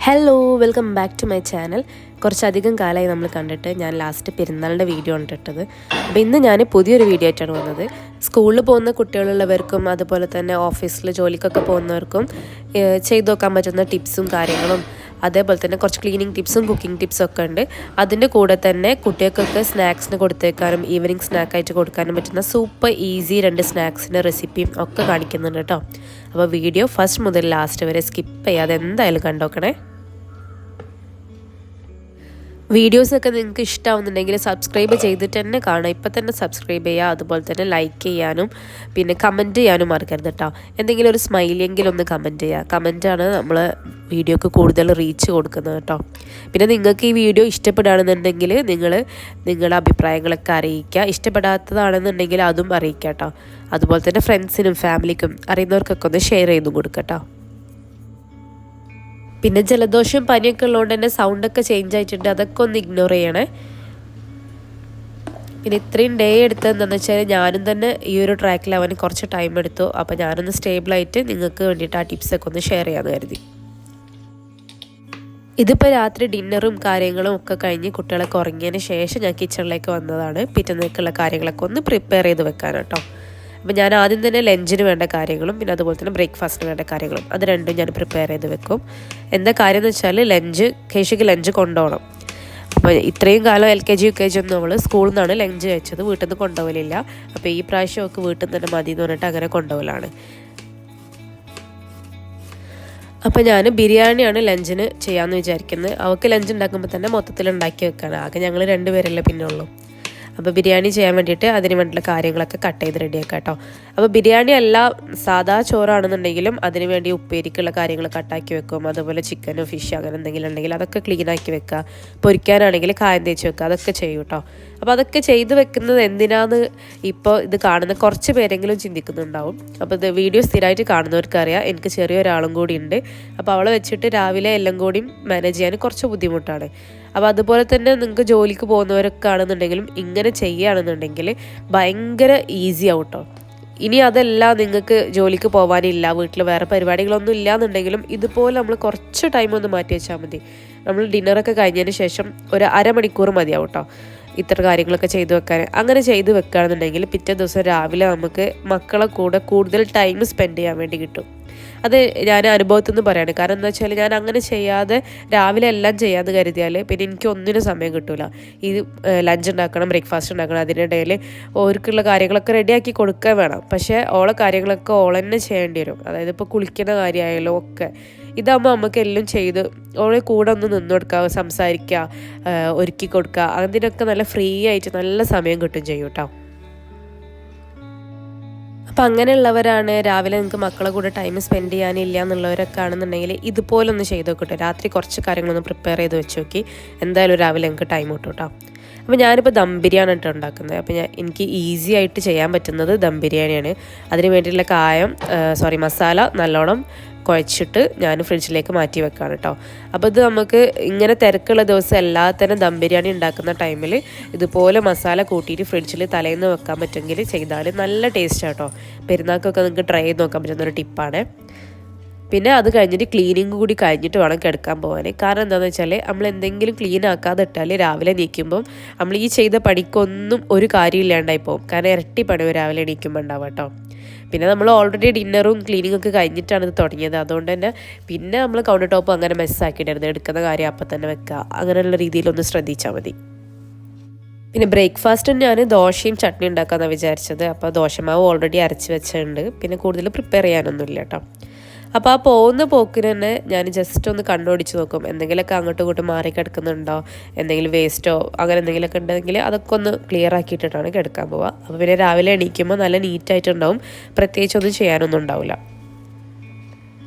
Hello welcome back to my channel. കുറച്ചധികം കാലമായി നമ്മൾ കണ്ടിട്ട്. ഞാൻ ലാസ്റ്റ് പെരുന്നാളിൻ്റെ വീഡിയോ കണ്ടിട്ടത്. അപ്പോൾ ഇന്ന് ഞാൻ പുതിയൊരു വീഡിയോ ആയിട്ടാണ് വന്നത്. സ്കൂളിൽ പോകുന്ന കുട്ടികളുള്ളവർക്കും അതുപോലെ തന്നെ ഓഫീസിൽ ജോലിക്കൊക്കെ പോകുന്നവർക്കും ചെയ്തു നോക്കാൻ പറ്റുന്ന ടിപ്സും കാര്യങ്ങളും, അതേപോലെ തന്നെ കുറച്ച് ക്ലീനിങ് ടിപ്സും കുക്കിംഗ് ടിപ്സും ഒക്കെ ഉണ്ട്. അതിൻ്റെ കൂടെ തന്നെ കുട്ടികൾക്കൊക്കെ സ്നാക്സിന് കൊടുത്തേക്കാനും ഈവനിങ് സ്നാക്കായിട്ട് കൊടുക്കാനും പറ്റുന്ന സൂപ്പർ ഈസി 2 സ്നാക്സിൻ്റെ റെസിപ്പിയും ഒക്കെ കാണിക്കുന്നുണ്ട് കേട്ടോ. അപ്പോൾ വീഡിയോ ഫസ്റ്റ് മുതൽ ലാസ്റ്റ് വരെ സ്കിപ്പ് ചെയ്യാതെ എന്തായാലും കണ്ടോക്കണേ. വീഡിയോസൊക്കെ നിങ്ങൾക്ക് ഇഷ്ടമാവുന്നുണ്ടെങ്കിൽ സബ്സ്ക്രൈബ് ചെയ്തിട്ട് തന്നെ കാണാം. ഇപ്പം തന്നെ സബ്സ്ക്രൈബ് ചെയ്യുക, അതുപോലെ തന്നെ ലൈക്ക് ചെയ്യാനും പിന്നെ കമൻറ്റ് ചെയ്യാനും മറക്കരുത് കേട്ടോ. എന്തെങ്കിലും ഒരു സ്മൈലിയെങ്കിലും ഒന്ന് കമൻറ്റ് ചെയ്യുക. കമൻറ്റാണ് നമ്മൾ വീഡിയോക്ക് കൂടുതൽ റീച്ച് കൊടുക്കുന്നത് കേട്ടോ. പിന്നെ നിങ്ങൾക്ക് ഈ വീഡിയോ ഇഷ്ടപ്പെടുകയാണെന്നുണ്ടെങ്കിൽ നിങ്ങളുടെ അഭിപ്രായങ്ങളൊക്കെ അറിയിക്കുക. ഇഷ്ടപ്പെടാത്തതാണെന്നുണ്ടെങ്കിൽ അതും അറിയിക്കുക കേട്ടോ. അതുപോലെ തന്നെ ഫ്രണ്ട്സിനും ഫാമിലിക്കും അറിയുന്നവർക്കൊക്കെ ഒന്ന് ഷെയർ ചെയ്തും കൊടുക്കുക കേട്ടോ. പിന്നെ ജലദോഷം പനിയൊക്കെ ഉള്ളതുകൊണ്ട് തന്നെ സൗണ്ടൊക്കെ ചേഞ്ച് ആയിട്ടുണ്ട്, അതൊക്കെ ഒന്ന് ഇഗ്നോർ ചെയ്യണേ. പിന്നെ ഇത്രയും ഡേ എടുത്തത് എന്താണെന്ന് വെച്ചാൽ ഞാനും തന്നെ ഈ ഒരു ട്രാക്കിൽ അവന് കുറച്ച് ടൈം എടുത്തു. അപ്പോൾ ഞാനൊന്ന് സ്റ്റേബിളായിട്ട് നിങ്ങൾക്ക് വേണ്ടിയിട്ട് ആ ടിപ്സൊക്കെ ഒന്ന് ഷെയർ ചെയ്യാമെന്ന് കരുതി. ഇതിപ്പോൾ രാത്രി ഡിന്നറും കാര്യങ്ങളും ഒക്കെ കഴിഞ്ഞ് കുട്ടികളൊക്കെ ഉറങ്ങിയതിന് ശേഷം ഞാൻ കിച്ചണിലേക്ക് വന്നതാണ്. പിറ്റേന്നേക്കുള്ള കാര്യങ്ങളൊക്കെ ഒന്ന് പ്രിപ്പയർ ചെയ്ത് വെക്കാൻ കേട്ടോ. അപ്പോൾ ഞാൻ ആദ്യം തന്നെ ലഞ്ചിന് വേണ്ട കാര്യങ്ങളും പിന്നെ അതുപോലെ തന്നെ ബ്രേക്ക്ഫാസ്റ്റിന് വേണ്ട കാര്യങ്ങളും അത് രണ്ടും ഞാൻ പ്രിപ്പയർ ചെയ്ത് വെക്കും. എന്താ കാര്യം എന്ന് വെച്ചാൽ കേശിക്ക് ലഞ്ച് കൊണ്ടുപോകണം. അപ്പോൾ ഇത്രയും കാലം LKG UKG ഒന്നും നമ്മൾ സ്കൂളിൽ നിന്നാണ് ലഞ്ച് കഴിച്ചത്, വീട്ടിൽ നിന്ന് കൊണ്ടുപോകലില്ല. അപ്പോൾ ഈ പ്രാവശ്യം ഒക്കെ വീട്ടിൽ നിന്ന് തന്നെ മതി എന്ന് പറഞ്ഞിട്ട് അങ്ങനെ കൊണ്ടുപോകലാണ്. അപ്പോൾ ഞാൻ ബിരിയാണിയാണ് ലഞ്ചിന് ചെയ്യാമെന്ന് വിചാരിക്കുന്നത്. അവൾക്ക് ലഞ്ച് ഉണ്ടാക്കുമ്പോൾ തന്നെ മൊത്തത്തിൽ ഉണ്ടാക്കി വെക്കാണ്. ആകെ ഞങ്ങൾ 2 പേരല്ലേ പിന്നെ ഉള്ളൂ. അപ്പോൾ ബിരിയാണി ചെയ്യാൻ വേണ്ടിയിട്ട് അതിന് വേണ്ടിയുള്ള കാര്യങ്ങളൊക്കെ കട്ട് ചെയ്ത് റെഡിയാക്കാം കേട്ടോ. അപ്പോൾ ബിരിയാണി അല്ല സാധാ ചോറാണെന്നുണ്ടെങ്കിലും അതിന് വേണ്ടി ഉപ്പേരിക്കുള്ള കാര്യങ്ങൾ കട്ടാക്കി വെക്കും. അതുപോലെ ചിക്കനോ ഫിഷ് അങ്ങനെ എന്തെങ്കിലും ഉണ്ടെങ്കിൽ അതൊക്കെ ക്ലീനാക്കി വെക്കുക. പൊരിക്കാനാണെങ്കിൽ കായം തേച്ച് വെക്കുക, അതൊക്കെ ചെയ്യും കേട്ടോ. അപ്പോൾ അതൊക്കെ ചെയ്ത് വെക്കുന്നത് എന്തിനാന്ന് ഇപ്പോൾ ഇത് കാണുന്ന കുറച്ച് പേരെങ്കിലും ചിന്തിക്കുന്നുണ്ടാവും. അപ്പോൾ ഇത് വീഡിയോ സ്ഥിരമായിട്ട് കാണുന്നവർക്കറിയാം, എനിക്ക് ചെറിയൊരാളും കൂടി ഉണ്ട്. അപ്പോൾ അവളെ വെച്ചിട്ട് രാവിലെ എല്ലാം കൂടിയും മാനേജ് ചെയ്യാൻ കുറച്ച് ബുദ്ധിമുട്ടാണ്. അപ്പോൾ അതുപോലെ തന്നെ നിങ്ങൾക്ക് ജോലിക്ക് പോകുന്നവരൊക്കെ ആണെന്നുണ്ടെങ്കിലും ഇങ്ങനെ ചെയ്യുകയാണെന്നുണ്ടെങ്കിൽ ഭയങ്കര ഈസി ആവും കേട്ടോ. ഇനി അതല്ല നിങ്ങൾക്ക് ജോലിക്ക് പോകാനില്ല, വീട്ടിൽ വേറെ പരിപാടികളൊന്നും ഇല്ലയെന്നുണ്ടെങ്കിലും ഇതുപോലെ നമ്മൾ കുറച്ച് ടൈം ഒന്ന് മാറ്റി വെച്ചാൽ മതി. നമ്മൾ ഡിന്നറൊക്കെ കഴിഞ്ഞതിന് ശേഷം ഒരു അരമണിക്കൂർ മതിയാവും കേട്ടോ ഇത്ര കാര്യങ്ങളൊക്കെ ചെയ്തു വെക്കാൻ. അങ്ങനെ ചെയ്ത് വെക്കുകയാണെന്നുണ്ടെങ്കിൽ പിറ്റേ ദിവസം രാവിലെ നമുക്ക് മക്കളെ കൂടെ കൂടുതൽ ടൈം സ്പെൻഡ് ചെയ്യാൻ വേണ്ടി കിട്ടും. അത് ഞാൻ അനുഭവത്തിൽ നിന്ന് പറയുകയാണ്. കാരണം എന്താ വെച്ചാൽ ഞാൻ അങ്ങനെ ചെയ്യാതെ രാവിലെ എല്ലാം ചെയ്യാമെന്ന് കരുതിയാൽ പിന്നെ എനിക്ക് ഒന്നിനും സമയം കിട്ടില്ല. ഈ ലഞ്ച് ഉണ്ടാക്കണം, ബ്രേക്ക്ഫാസ്റ്റ് ഉണ്ടാക്കണം, അതിനിടയിൽ ഓർക്കുള്ള കാര്യങ്ങളൊക്കെ റെഡിയാക്കി കൊടുക്കാൻ വേണം. പക്ഷേ ഓളെ കാര്യങ്ങളൊക്കെ ഓളെന്നെ ചെയ്യേണ്ടി വരും. അതായത് ഇപ്പോൾ കുളിക്കുന്ന കാര്യമായാലും ഒക്കെ ഇതാകുമ്പോൾ നമുക്ക് എല്ലാം ചെയ്ത് ഓളെ കൂടെ ഒന്ന് നിന്ന് കൊടുക്കുക, സംസാരിക്കുക, ഒരുക്കി കൊടുക്കുക, അതിനൊക്കെ നല്ല ഫ്രീ ആയിട്ട് നല്ല സമയം കിട്ടും ചെയ്യും കേട്ടോ. അപ്പോൾ അങ്ങനെയുള്ളവരാണ് രാവിലെ നിങ്ങൾക്ക് മക്കളെ കൂടെ ടൈം സ്പെൻഡ് ചെയ്യാനില്ല എന്നുള്ളവരൊക്കെ ആണെന്നുണ്ടെങ്കിൽ ഇതുപോലൊന്ന് ചെയ്ത് നോക്കട്ടെ. രാത്രി കുറച്ച് കാര്യങ്ങളൊന്ന് പ്രിപ്പയർ ചെയ്ത് വെച്ച് നോക്കി എന്തായാലും രാവിലെ നിങ്ങൾക്ക് ടൈം കിട്ടും കേട്ടോ. അപ്പോൾ ഞാനിപ്പോൾ ദം ബിരിയാണി ഇട്ട് ഉണ്ടാക്കുന്നത്. അപ്പോൾ എനിക്ക് ഈസി ആയിട്ട് ചെയ്യാൻ പറ്റുന്നത് ദം ബിരിയാണിയാണ്. അതിന് വേണ്ടിയിട്ടുള്ള മസാല നല്ലോണം കുഴച്ചിട്ട് ഞാൻ ഫ്രിഡ്ജിലേക്ക് മാറ്റി വെക്കുകയാണ് കേട്ടോ. അപ്പോൾ ഇത് നമുക്ക് ഇങ്ങനെ തിരക്കുള്ള ദിവസം എല്ലാത്തരം ദം ബിരിയാണി ഉണ്ടാക്കുന്ന ടൈമിൽ ഇതുപോലെ മസാല കൂട്ടിയിട്ട് ഫ്രിഡ്ജിൽ തലേന്ന് വെക്കാൻ പറ്റുമെങ്കിൽ ചെയ്താൽ നല്ല ടേസ്റ്റാണ് കേട്ടോ. പെരുന്നാൾക്കൊക്കെ നിങ്ങൾക്ക് ട്രൈ ചെയ്ത് നോക്കാൻ പറ്റുന്നൊരു ടിപ്പാണ്. പിന്നെ അത് കഴിഞ്ഞിട്ട് ക്ലീനിങ് കൂടി കഴിഞ്ഞിട്ട് വേണം കിടക്കാൻ പോകാൻ. കാരണം എന്താണെന്ന് വെച്ചാൽ നമ്മൾ എന്തെങ്കിലും ക്ലീൻ ആക്കാതെ ഇട്ടാൽ രാവിലെ എണീക്കുമ്പം നമ്മൾ ഈ ചെയ്ത പണിക്കൊന്നും ഒരു കാര്യമില്ലാണ്ടായി പോകും. കാരണം ഇരട്ടി പണി രാവിലെ എണീക്കുമ്പോൾ ഉണ്ടാവും കേട്ടോ. പിന്നെ നമ്മൾ ഓൾറെഡി ഡിന്നറും ക്ലീനിങ്ങും ഒക്കെ കഴിഞ്ഞിട്ടാണ് ഇത് തുടങ്ങിയത്. അതുകൊണ്ട് തന്നെ പിന്നെ നമ്മൾ കൗണ്ടർ ടോപ്പ് അങ്ങനെ മെസ്സാക്കിയിട്ടായിരുന്നു. എടുക്കുന്ന കാര്യം അപ്പം തന്നെ വെക്കുക, അങ്ങനെയുള്ള രീതിയിലൊന്ന് ശ്രദ്ധിച്ചാൽ മതി. പിന്നെ ബ്രേക്ക്ഫാസ്റ്റും ഞാൻ ദോശയും ചട്നി ഉണ്ടാക്കാമെന്നാണ് വിചാരിച്ചത്. അപ്പോൾ ദോശമാവ് ഓൾറെഡി അരച്ച് വെച്ചിട്ടുണ്ട്. പിന്നെ കൂടുതൽ പ്രിപ്പയർ ചെയ്യാനൊന്നുമില്ല കേട്ടോ. അപ്പോൾ ആ പോകുന്ന പോക്കിന് തന്നെ ഞാൻ ജസ്റ്റ് ഒന്ന് കണ്ടുപിടിച്ച് നോക്കും, എന്തെങ്കിലുമൊക്കെ അങ്ങോട്ടും ഇങ്ങോട്ടും മാറി കിടക്കുന്നുണ്ടോ, എന്തെങ്കിലും വേസ്റ്റോ അങ്ങനെ എന്തെങ്കിലുമൊക്കെ ഉണ്ടെങ്കിൽ അതൊക്കെ ഒന്ന് ക്ലിയർ ആക്കിയിട്ടിട്ടാണ് കിടക്കാൻ പോവുക. അപ്പോൾ പിന്നെ രാവിലെ എണീക്കുമ്പോൾ നല്ല നീറ്റായിട്ടുണ്ടാവും, പ്രത്യേകിച്ചൊന്നും ചെയ്യാനൊന്നും ഉണ്ടാവില്ല.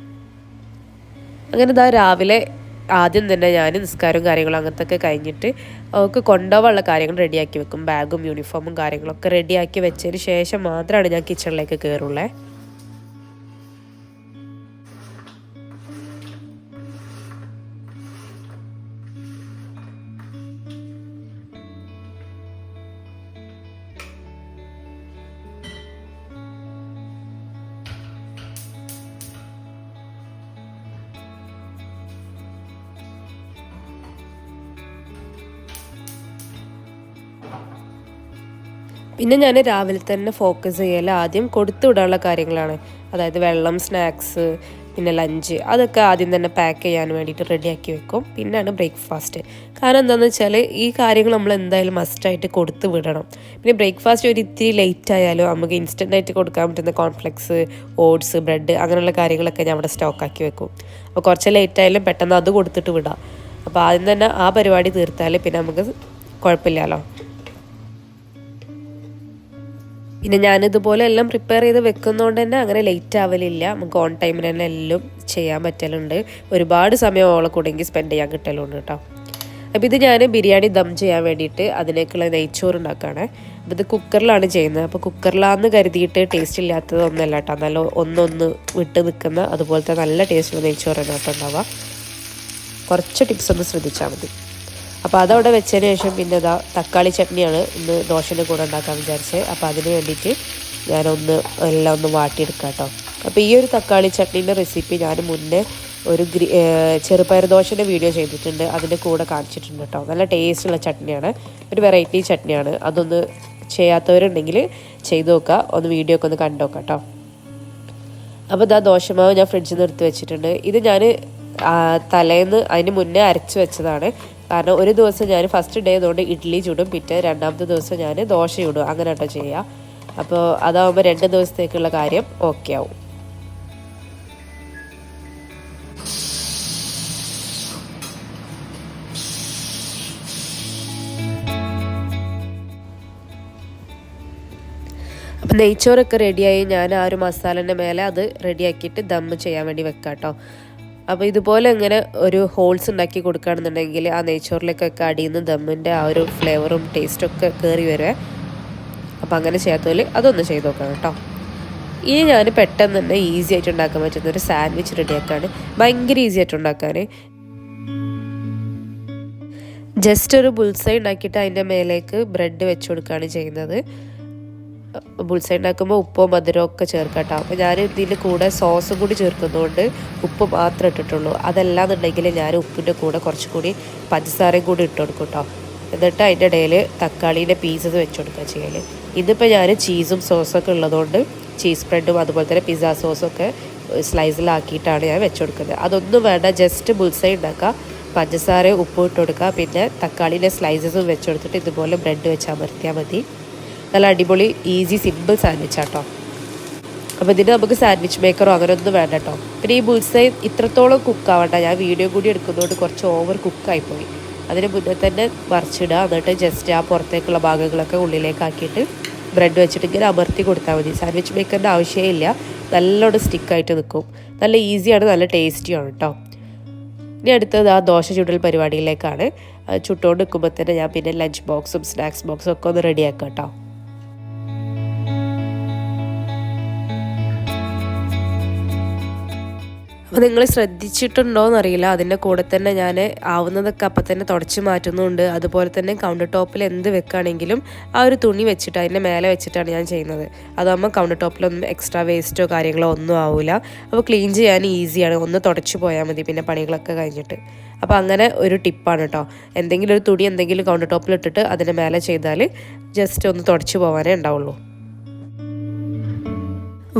അങ്ങനെ ഇതാ രാവിലെ ആദ്യം തന്നെ ഞാൻ നിസ്കാരവും കാര്യങ്ങളും അങ്ങനത്തൊക്കെ കഴിഞ്ഞിട്ട് അവൾക്ക് കൊണ്ടുപോകാനുള്ള കാര്യങ്ങൾ റെഡിയാക്കി വെക്കും. ബാഗും യൂണിഫോമും കാര്യങ്ങളൊക്കെ റെഡിയാക്കി വെച്ചതിന് ശേഷം മാത്രമാണ് ഞാൻ കിച്ചണിലേക്ക് കയറുള്ളേ. പിന്നെ ഞാൻ രാവിലെ തന്നെ ഫോക്കസ് ചെയ്യൽ ആദ്യം കൊടുത്തു വിടാനുള്ള കാര്യങ്ങളാണ്. അതായത് വെള്ളം, സ്നാക്സ്, പിന്നെ ലഞ്ച്, അതൊക്കെ ആദ്യം തന്നെ പാക്ക് ചെയ്യാൻ വേണ്ടിയിട്ട് റെഡിയാക്കി വെക്കും. പിന്നെയാണ് ബ്രേക്ക്ഫാസ്റ്റ്. കാരണം എന്താണെന്ന് വെച്ചാൽ ഈ കാര്യങ്ങൾ നമ്മൾ എന്തായാലും മസ്റ്റായിട്ട് കൊടുത്തു വിടണം. പിന്നെ ബ്രേക്ക്ഫാസ്റ്റ് ഒരു ഇത്തിരി ലേറ്റ് ആയാലും നമുക്ക് ഇൻസ്റ്റൻ്റായിട്ട് കൊടുക്കാൻ പറ്റുന്ന കോൺഫ്ലെക്സ്, ഓട്സ്, ബ്രെഡ് അങ്ങനെയുള്ള കാര്യങ്ങളൊക്കെ ഞാൻ അവിടെ സ്റ്റോക്കാക്കി വെക്കും. അപ്പോൾ കുറച്ച് ലേറ്റ് ആയാലും പെട്ടെന്ന് അത് കൊടുത്തിട്ട് വിടാം. അപ്പോൾ ആദ്യം തന്നെ ആ പരിപാടി തീർത്താൽ പിന്നെ നമുക്ക് കുഴപ്പമില്ലല്ലോ. പിന്നെ ഞാനിതുപോലെ എല്ലാം പ്രിപ്പയർ ചെയ്ത് വെക്കുന്നതുകൊണ്ട് തന്നെ അങ്ങനെ ലേറ്റ് ആവലില്ല. നമുക്ക് ഓൺ ടൈമിന് തന്നെ എല്ലാം ചെയ്യാൻ പറ്റലുണ്ട്. ഒരുപാട് സമയം ഓളെ കൂടെങ്കിൽ സ്പെൻഡ് ചെയ്യാൻ കിട്ടലുണ്ട് കേട്ടോ. അപ്പോൾ ഇത് ഞാൻ ബിരിയാണി ദം ചെയ്യാൻ വേണ്ടിയിട്ട് അതിനേക്കുള്ള നെയ്ച്ചോറ് ഉണ്ടാക്കുകയാണ്. അപ്പോൾ ഇത് കുക്കറിലാണ് ചെയ്യുന്നത്. അപ്പോൾ കുക്കറിലാന്ന് കരുതിയിട്ട് ടേസ്റ്റ് ഇല്ലാത്തതൊന്നുമല്ല കേട്ടോ. നല്ല ഒന്നൊന്ന് വിട്ട് നിൽക്കുന്ന അതുപോലത്തെ നല്ല ടേസ്റ്റുള്ള നെയ്ച്ചോറാണ് കേട്ടോ ഉണ്ടാവുക. കുറച്ച് ടിപ്സ് ഒന്ന് ശ്രദ്ധിച്ചാൽ മതി. അപ്പോൾ അതവിടെ വെച്ചതിന് ശേഷം പിന്നെ ഇതാ തക്കാളി ചട്നിയാണ് ഇന്ന് ദോശൻ്റെ കൂടെ ഉണ്ടാക്കാൻ വിചാരിച്ചത്. അപ്പോൾ അതിന് വേണ്ടിയിട്ട് ഞാനൊന്ന് എല്ലാം ഒന്ന് വാട്ടിയെടുക്കാം കേട്ടോ. അപ്പോൾ ഈ ഒരു തക്കാളി ചട്നീൻ്റെ റെസിപ്പി ഞാൻ മുന്നേ ഒരു ചെറുപയർ ദോശൻ്റെ വീഡിയോ ചെയ്തിട്ടുണ്ട്. അതിൻ്റെ കൂടെ കാണിച്ചിട്ടുണ്ട് കേട്ടോ. നല്ല ടേസ്റ്റുള്ള ചട്നിയാണ്, ഒരു വെറൈറ്റി ചട്നിയാണ്. അതൊന്ന് ചെയ്യാത്തവരുണ്ടെങ്കിൽ ചെയ്ത് നോക്കുക, ഒന്ന് വീഡിയോ ഒക്കെ ഒന്ന് കണ്ടു നോക്കാം കേട്ടോ. അപ്പോൾ ഇതാ ദോശമാവ് ഞാൻ ഫ്രിഡ്ജിൽ നിന്ന് എടുത്ത് വെച്ചിട്ടുണ്ട്. ഇത് ഞാൻ തലേന്ന് അതിന് മുന്നേ അരച്ച് വെച്ചതാണ്. കാരണം ഒരു ദിവസം ഞാൻ ഫസ്റ്റ് ഡേ അതുകൊണ്ട് ഇഡ്ഡലി ചുടും, പിറ്റേ രണ്ടാമത്തെ ദിവസം ഞാൻ ദോശ ചുടും, അങ്ങനെ കേട്ടോ ചെയ്യുക. അപ്പോൾ അതാവുമ്പോൾ 2 ദിവസത്തേക്കുള്ള കാര്യം ഓക്കെ ആവും. അപ്പം നെയ്ച്ചോറൊക്കെ റെഡിയായി ഞാൻ ആ ഒരു മസാലേൻ്റെ മേലെ അത് റെഡിയാക്കിയിട്ട് ദം ചെയ്യാൻ വേണ്ടി വെക്കാം കേട്ടോ. അപ്പോൾ ഇതുപോലെ ഇങ്ങനെ ഒരു ഹോൾസ് ഉണ്ടാക്കി കൊടുക്കുകയാണെന്നുണ്ടെങ്കിൽ ആ നെയ്ച്ചോറിലേക്കൊക്കെ അടിയിൽ നിന്ന് ദമ്മിൻ്റെ ആ ഒരു ഫ്ലേവറും ടേസ്റ്റൊക്കെ കയറി വരുവേ. അപ്പോൾ അങ്ങനെ ചെയ്യാത്തതിൽ അതൊന്ന് ചെയ്ത് നോക്കാം കേട്ടോ. ഇനി ഞാൻ പെട്ടെന്ന് തന്നെ ഈസി ആയിട്ട് ഉണ്ടാക്കാൻ പറ്റുന്ന ഒരു സാൻഡ്വിച്ച് റെഡിയാക്കാണ്. ഭയങ്കര ഈസി ആയിട്ട് ഉണ്ടാക്കാൻ. ജസ്റ്റ് ഒരു ബുൾസൈ ഉണ്ടാക്കിയിട്ട് അതിൻ്റെ മേലേക്ക് ബ്രെഡ് വെച്ച് കൊടുക്കുകയാണ് ചെയ്യുന്നത്. ബുൾസൈ ഉണ്ടാക്കുമ്പോൾ ഉപ്പോ മധുരമോ ഒക്കെ ചേർക്കാം കേട്ടോ. അപ്പോൾ ഞാൻ ഇതിൻ്റെ കൂടെ സോസും കൂടി ചേർക്കുന്നതുകൊണ്ട് ഉപ്പ് മാത്രമേ ഇട്ടിട്ടുള്ളൂ. അതല്ലാന്നുണ്ടെങ്കിൽ ഞാൻ ഉപ്പിൻ്റെ കൂടെ കുറച്ചുകൂടി പഞ്ചസാരയും കൂടി ഇട്ട് കൊടുക്കും കേട്ടോ. എന്നിട്ട് അതിൻ്റെ ഇടയിൽ തക്കാളീൻ്റെ പീസസ് വെച്ച് കൊടുക്കുക ചെയ്യൽ. ഇതിപ്പോൾ ഞാൻ ചീസും സോസൊക്കെ ഉള്ളതുകൊണ്ട് ചീസ് ബ്രെഡും അതുപോലെ തന്നെ പിസ്സ സോസൊക്കെ സ്ലൈസിലാക്കിയിട്ടാണ് ഞാൻ വെച്ച് കൊടുക്കുന്നത്. അതൊന്നും വേണ്ട, ജസ്റ്റ് ബുൾസൈ ഉണ്ടാക്കുക, പഞ്ചസാര ഉപ്പ് ഇട്ട് കൊടുക്കുക, പിന്നെ തക്കാളീൻ്റെ സ്ലൈസസും വെച്ച് കൊടുത്തിട്ട് ഇതുപോലെ ബ്രെഡ് വെച്ച് അമർത്തിയാൽ മതി. നല്ല അടിപൊളി ഈസി സിമ്പിൾ സാൻഡ്വിച്ച് ആട്ടോ. അപ്പോൾ ഇതിന് നമുക്ക് സാൻഡ്വിച്ച് മേക്കറോ അങ്ങനെ ഒന്നും വേണ്ട കേട്ടോ. പിന്നെ ഈ ബുൾസൈ ഇത്രത്തോളം കുക്കാവണ്ട, ഞാൻ വീഡിയോ കൂടി എടുക്കുന്നതുകൊണ്ട് കുറച്ച് ഓവർ കുക്കായിപ്പോയി. അതിന് മുന്നേ തന്നെ മറിച്ചിടുക, എന്നിട്ട് ജസ്റ്റ് ആ പുറത്തേക്കുള്ള ഭാഗങ്ങളൊക്കെ ഉള്ളിലേക്കാക്കിയിട്ട് ബ്രെഡ് വെച്ചിട്ട് ഇങ്ങനെ അമർത്തി കൊടുത്താൽ മതി. സാൻഡ്വിച്ച് മേക്കറിൻ്റെ ആവശ്യമേ ഇല്ല, നല്ലോണം സ്റ്റിക്കായിട്ട് നിൽക്കും. നല്ല ഈസിയാണ്, നല്ല ടേസ്റ്റിയാണ് കേട്ടോ. ഇനി അടുത്തത് ആ ദോശ ചുടൽ പരിപാടിയിലേക്കാണ്. ചുട്ടുകൊണ്ട് നിൽക്കുമ്പോൾ തന്നെ ഞാൻ പിന്നെ ലഞ്ച് ബോക്സും സ്നാക്സ് ബോക്സും ഒക്കെ ഒന്ന് റെഡിയാക്കാം കേട്ടോ. അപ്പോൾ നിങ്ങൾ ശ്രദ്ധിച്ചിട്ടുണ്ടോയെന്നറിയില്ല, അതിൻ്റെ കൂടെ തന്നെ ഞാൻ ആവുന്നതൊക്കെ അപ്പം തന്നെ തുടച്ച് മാറ്റുന്നുണ്ട്. അതുപോലെ തന്നെ കൗണ്ടർ ടോപ്പിൽ എന്ത് വെക്കുകയാണെങ്കിലും ആ ഒരു തുണി വെച്ചിട്ട് അതിൻ്റെ മേലെ വെച്ചിട്ടാണ് ഞാൻ ചെയ്യുന്നത്. അതാകുമ്പോൾ കൗണ്ടർ ടോപ്പിലൊന്നും എക്സ്ട്രാ വേസ്റ്റോ കാര്യങ്ങളോ ഒന്നും ആവില്ല. അപ്പോൾ ക്ലീൻ ചെയ്യാൻ ഈസിയാണ്, ഒന്ന് തുടച്ച് പോയാൽ മതി പിന്നെ പണികളൊക്കെ കഴിഞ്ഞിട്ട്. അപ്പോൾ അങ്ങനെ ഒരു ടിപ്പാണ് കേട്ടോ. എന്തെങ്കിലും ഒരു തുണി എന്തെങ്കിലും കൗണ്ടർ ടോപ്പിൽ ഇട്ടിട്ട് അതിൻ്റെ മേലെ ചെയ്താൽ ജസ്റ്റ് ഒന്ന് തുടച്ച് പോകാനേ ഉണ്ടാവുള്ളൂ.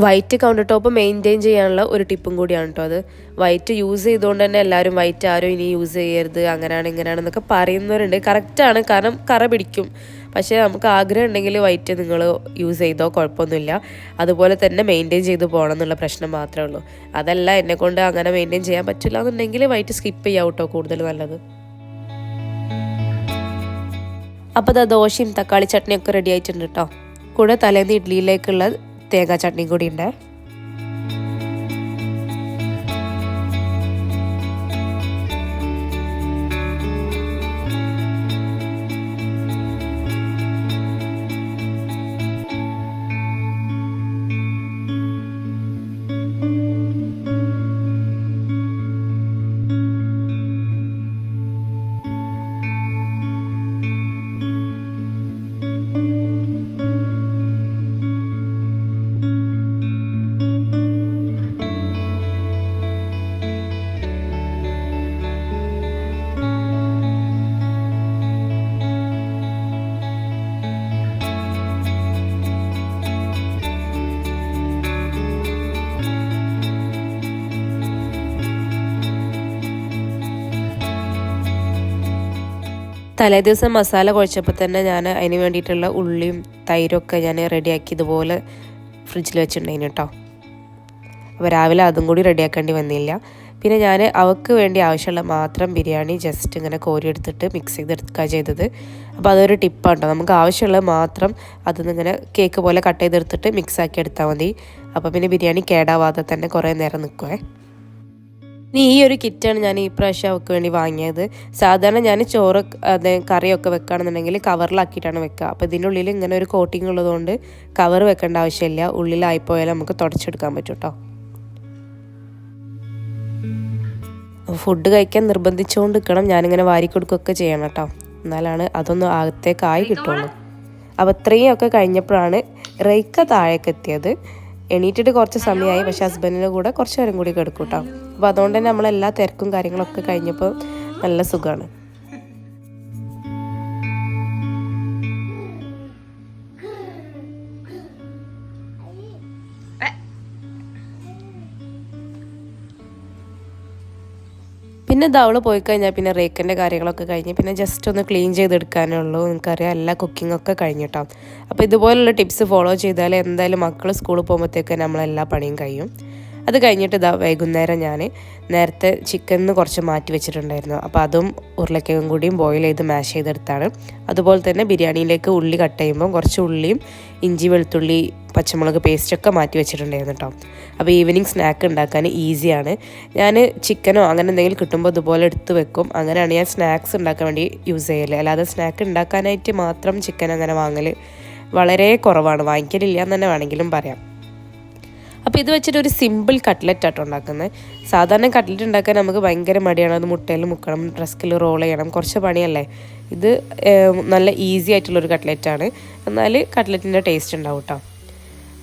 വൈറ്റ് കൗണ്ടർ ടോപ്പ് മെയിൻറ്റെയിൻ ചെയ്യാനുള്ള ഒരു ടിപ്പും കൂടിയാണ് കേട്ടോ അത്. വൈറ്റ് യൂസ് ചെയ്തുകൊണ്ട് തന്നെ എല്ലാവരും വൈറ്റ് ആരും ഇനി യൂസ് ചെയ്യരുത്, അങ്ങനെയാണ് ഇങ്ങനെയാണെന്നൊക്കെ പറയുന്നവരുണ്ട്. കറക്റ്റാണ്, കാരണം കറ പിടിക്കും. പക്ഷേ നമുക്ക് ആഗ്രഹം ഉണ്ടെങ്കിൽ വൈറ്റ് നിങ്ങൾ യൂസ് ചെയ്തോ കുഴപ്പമൊന്നുമില്ല. അതുപോലെ തന്നെ മെയിൻറ്റെയിൻ ചെയ്ത് പോകണം എന്നുള്ള പ്രശ്നം മാത്രമേ ഉള്ളൂ. അതല്ല എന്നെക്കൊണ്ട് അങ്ങനെ മെയിൻറ്റെയിൻ ചെയ്യാൻ പറ്റില്ല എന്നുണ്ടെങ്കിൽ വൈറ്റ് സ്കിപ്പ് ചെയ്യാം കേട്ടോ, കൂടുതൽ നല്ലത്. അപ്പോൾ അത് ദോശയും തക്കാളി ചട്നിയൊക്കെ റെഡി ആയിട്ടുണ്ട് കേട്ടോ. കൂടെ തലേന്ന് ഇഡ്ഡലിയിലേക്കുള്ള തേങ്ങാ ചട്നിയും കൂടി ഉണ്ട്. തലേ ദിവസം മസാല കുഴച്ചപ്പോൾ തന്നെ ഞാൻ അതിന് വേണ്ടിയിട്ടുള്ള ഉള്ളിയും തൈരൊക്കെ ഞാൻ റെഡിയാക്കി ഇതുപോലെ ഫ്രിഡ്ജിൽ വെച്ചിട്ടുണ്ടായിരുന്നു കേട്ടോ. അപ്പോൾ രാവിലെ അതും കൂടി റെഡിയാക്കേണ്ടി വന്നില്ല. പിന്നെ ഞാൻ അവൾക്ക് വേണ്ടി ആവശ്യമുള്ള മാത്രം ബിരിയാണി ജസ്റ്റ് ഇങ്ങനെ കോരി എടുത്തിട്ട് മിക്സ് ചെയ്തെടുക്കുക ചെയ്തത്. അപ്പോൾ അതൊരു ടിപ്പാണ് കേട്ടോ. നമുക്ക് ആവശ്യമുള്ളത് മാത്രം അതിന്നിങ്ങനെ കേക്ക് പോലെ കട്ട് ചെയ്തെടുത്തിട്ട് മിക്സാക്കി എടുത്താൽ മതി. അപ്പോൾ പിന്നെ ബിരിയാണി കേടാവാതെ തന്നെ കുറേ നേരം നിൽക്കുവേ. ഇനി ഈ ഒരു കിറ്റാണ് ഞാൻ ഈ പ്രാവശ്യം അവൾക്ക് വേണ്ടി വാങ്ങിയത്. സാധാരണ ഞാൻ ചോറ് കറിയൊക്കെ വെക്കുകയാണെന്നുണ്ടെങ്കിൽ കവറിലാക്കിയിട്ടാണ് വെക്കുക. അപ്പോൾ ഇതിൻ്റെ ഉള്ളിൽ ഇങ്ങനെ ഒരു കോട്ടിങ് ഉള്ളതുകൊണ്ട് കവർ വെക്കേണ്ട ആവശ്യമില്ല. ഉള്ളിലായിപ്പോയാൽ നമുക്ക് തുടച്ചെടുക്കാൻ പറ്റും കേട്ടോ. ഫുഡ് കഴിക്കാൻ നിർബന്ധിച്ചുകൊണ്ട് നിൽക്കണം. ഞാനിങ്ങനെ വാരി കൊടുക്കുകയൊക്കെ ചെയ്യണം കേട്ടോ. എന്നാലാണ് അതൊന്നും അകത്തേക്കായി കിട്ടുള്ളൂ. അപ്പോൾ ഇത്രയും ഒക്കെ കഴിഞ്ഞപ്പോഴാണ് റേക്ക താഴേക്ക് എത്തിയത്. എണീറ്റിട്ട് കുറച്ച് സമയമായി. പക്ഷേ ഹസ്ബൻഡിൻ്റെ കൂടെ കുറച്ച് നേരം കൂടി കിടക്കും കേട്ടോ. അപ്പോൾ അതുകൊണ്ട് തന്നെ നമ്മളെല്ലാ തിരക്കും കാര്യങ്ങളൊക്കെ കഴിഞ്ഞപ്പോൾ നല്ല സുഖമാണ്. പിന്നെ അവൾ പോയി കഴിഞ്ഞാൽ പിന്നെ റേക്കിൻ്റെ കാര്യങ്ങളൊക്കെ കഴിഞ്ഞ് പിന്നെ ജസ്റ്റ് ഒന്ന് ക്ലീൻ ചെയ്തെടുക്കാനേ ഉള്ളൂ. നിങ്ങൾക്കറിയാം എല്ലാ കുക്കിങ്ങൊക്കെ കഴിഞ്ഞിട്ടോ. അപ്പോൾ ഇതുപോലുള്ള ടിപ്സ് ഫോളോ ചെയ്താൽ എന്തായാലും മക്കൾ സ്കൂളിൽ പോകുമ്പോഴത്തേക്ക് നമ്മളെല്ലാ പണിയും കഴിയും. അത് കഴിഞ്ഞിട്ട് വൈകുന്നേരം ഞാൻ നേരത്തെ ചിക്കനിന്ന് കുറച്ച് മാറ്റി വെച്ചിട്ടുണ്ടായിരുന്നു. അപ്പോൾ അതും ഉരുളക്കിഴങ്ങും കൂടിയും ബോയിൽ ചെയ്ത് മാഷ് ചെയ്തെടുത്താണ്. അതുപോലെ തന്നെ ബിരിയാണിയിലേക്ക് ഉള്ളി കട്ട് ചെയ്യുമ്പോൾ കുറച്ച് ഉള്ളിയും ഇഞ്ചി വെളുത്തുള്ളി പച്ചമുളക് പേസ്റ്റൊക്കെ മാറ്റി വെച്ചിട്ടുണ്ടായിരുന്നു കേട്ടോ. അപ്പോൾ ഈവനിങ് സ്നാക്ക് ഉണ്ടാക്കാൻ ഈസിയാണ്. ഞാൻ ചിക്കനോ അങ്ങനെ എന്തെങ്കിലും കിട്ടുമ്പോൾ ഇതുപോലെ എടുത്ത് വെക്കും. അങ്ങനെയാണ് ഞാൻ സ്നാക്സ് ഉണ്ടാക്കാൻ വേണ്ടി യൂസ് ചെയ്യല്. അല്ലാതെ സ്നാക്ക് ഉണ്ടാക്കാനായിട്ട് മാത്രം ചിക്കൻ അങ്ങനെ വാങ്ങൽ വളരെ കുറവാണ്. വാങ്ങിക്കലില്ല എന്ന് തന്നെ വേണമെങ്കിലും പറയാം. അപ്പോൾ ഇത് വെച്ചിട്ട് ഒരു സിമ്പിൾ കട്ട്ലറ്റ് ആട്ടോ ഉണ്ടാക്കുന്നത്. സാധാരണ കട്ട്ലറ്റ് ഉണ്ടാക്കാൻ നമുക്ക് ഭയങ്കര മടിയാണ്. അത് മുട്ടയിൽ മുക്കണം, റസ്കിൽ റോൾ ചെയ്യണം, കുറച്ച് പണിയല്ലേ. ഇത് നല്ല ഈസി ആയിട്ടുള്ളൊരു കട്ട്ലറ്റാണ്. എന്നാൽ കട്ട്ലറ്റിൻ്റെ ടേസ്റ്റ് ഉണ്ടാവും കേട്ടോ.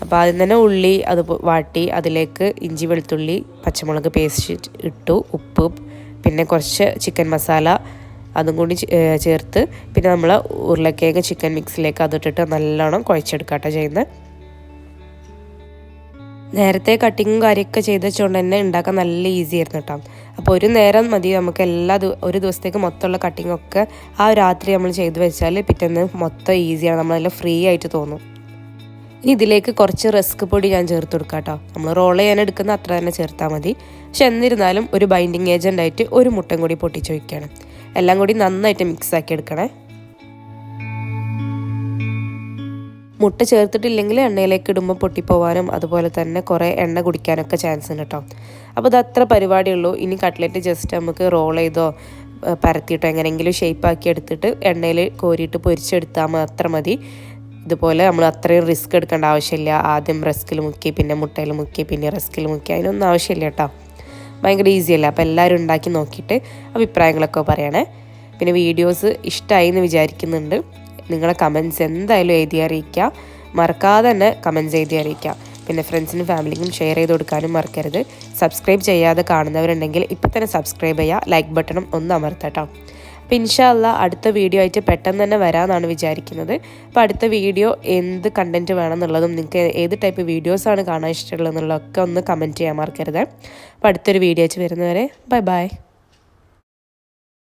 അപ്പോൾ ആദ്യം തന്നെ ഉള്ളി അത് വാട്ടി അതിലേക്ക് ഇഞ്ചി വെളുത്തുള്ളി പച്ചമുളക് പേസ്റ്റ് ഇട്ടു, ഉപ്പ്, പിന്നെ കുറച്ച് ചിക്കൻ മസാല അതും കൂടി ചേർത്ത് പിന്നെ നമ്മൾ ഉരുളക്കിഴങ്ങ് ചിക്കൻ മിക്സിലേക്ക് അതിട്ടിട്ട് നല്ലോണം കുഴച്ചെടുക്കാട്ടോ ചെയ്യുന്നത്. നേരത്തെ കട്ടിങ്ങും കാര്യമൊക്കെ ചെയ്ത് വെച്ചുകൊണ്ട് തന്നെ ഉണ്ടാക്കാൻ നല്ല ഈസി ആയിരുന്നു കേട്ടോ. അപ്പോൾ ഒരു നേരം മതി നമുക്ക് ഒരു ദിവസത്തേക്ക് മൊത്തമുള്ള കട്ടിങ്ങൊക്കെ ആ രാത്രി നമ്മൾ ചെയ്ത് വെച്ചാൽ പിറ്റേന്ന് മൊത്തം ഈസിയാണ്. നമ്മളെല്ലാം ഫ്രീ ആയിട്ട് തോന്നും. ഇനി ഇതിലേക്ക് കുറച്ച് റസ്ക് പൊടി ഞാൻ ചേർത്ത് കൊടുക്കാം കേട്ടോ. നമ്മൾ റോൾ ചെയ്യാൻ എടുക്കുന്ന അത്ര തന്നെ ചേർത്താൽ മതി. പക്ഷെ എന്നിരുന്നാലും ഒരു ബൈൻഡിങ് ഏജൻ്റായിട്ട് ഒരു മുട്ടയും കൂടി പൊട്ടിച്ച് വയ്ക്കുകയാണ്. എല്ലാം കൂടി നന്നായിട്ട് മിക്സാക്കി എടുക്കണേ. മുട്ട ചേർത്തിട്ടില്ലെങ്കിൽ എണ്ണയിലേക്ക് ഇടുമ്പോൾ പൊട്ടിപ്പോവാനും അതുപോലെ തന്നെ കുറേ എണ്ണ കുടിക്കാനൊക്കെ ചാൻസ് ഉണ്ട് കേട്ടോ. അപ്പോൾ ഇത് അത്ര പരിപാടിയുള്ളൂ. ഇനി കട്ട്ലറ്റ് ജസ്റ്റ് നമുക്ക് റോൾ ചെയ്തോ പരത്തിയിട്ടോ എങ്ങനെയെങ്കിലും ഷേപ്പാക്കി എടുത്തിട്ട് എണ്ണയിൽ കോരിയിട്ട് പൊരിച്ചെടുത്താൽ മാത്രം മതി. ഇതുപോലെ നമ്മൾ അത്രയും റിസ്ക് എടുക്കേണ്ട ആവശ്യമില്ല. ആദ്യം റസ്കിൽ മുക്കി പിന്നെ മുട്ടയിൽ മുക്കി പിന്നെ റസ്കിൽ മുക്കി അതിനൊന്നും ആവശ്യമില്ല കേട്ടോ. ഭയങ്കര ഈസിയല്ല. അപ്പോൾ എല്ലാവരും ഉണ്ടാക്കി നോക്കിയിട്ട് അഭിപ്രായങ്ങളൊക്കെ പറയണേ. പിന്നെ വീഡിയോസ് ഇഷ്ടമായി എന്ന് വിചാരിക്കുന്നുണ്ട്. നിങ്ങളെ കമൻറ്റ്സ് എന്തായാലും എഴുതി അറിയിക്കുക. മറക്കാതെ തന്നെ കമൻറ്റ്സ് എഴുതി അറിയിക്കുക. പിന്നെ ഫ്രണ്ട്സിനും ഫാമിലിക്കും ഷെയർ ചെയ്ത് കൊടുക്കാനും മറക്കരുത്. സബ്സ്ക്രൈബ് ചെയ്യാതെ കാണുന്നവരുണ്ടെങ്കിൽ ഇപ്പോൾ തന്നെ സബ്സ്ക്രൈബ് ചെയ്യുക. ലൈക്ക് ബട്ടണും ഒന്ന് അമർത്തട്ടോ. അപ്പോൾ ഇൻഷാ അല്ലാഹ് അടുത്ത വീഡിയോ ആയിട്ട് പെട്ടെന്ന് തന്നെ വരാമെന്നാണ് വിചാരിക്കുന്നത്. അപ്പോൾ അടുത്ത വീഡിയോ എന്ത് കണ്ടൻറ്റ് വേണമെന്നുള്ളതും നിങ്ങൾക്ക് ഏത് ടൈപ്പ് വീഡിയോസാണ് കാണാൻ ഇഷ്ടമുള്ളതെന്നുള്ളതൊക്കെ ഒന്ന് കമൻറ്റ് ചെയ്യാൻ മറക്കരുത്. അപ്പോൾ അടുത്തൊരു വീഡിയോ ആയിട്ട് വരുന്നവരെ ബൈ ബൈ.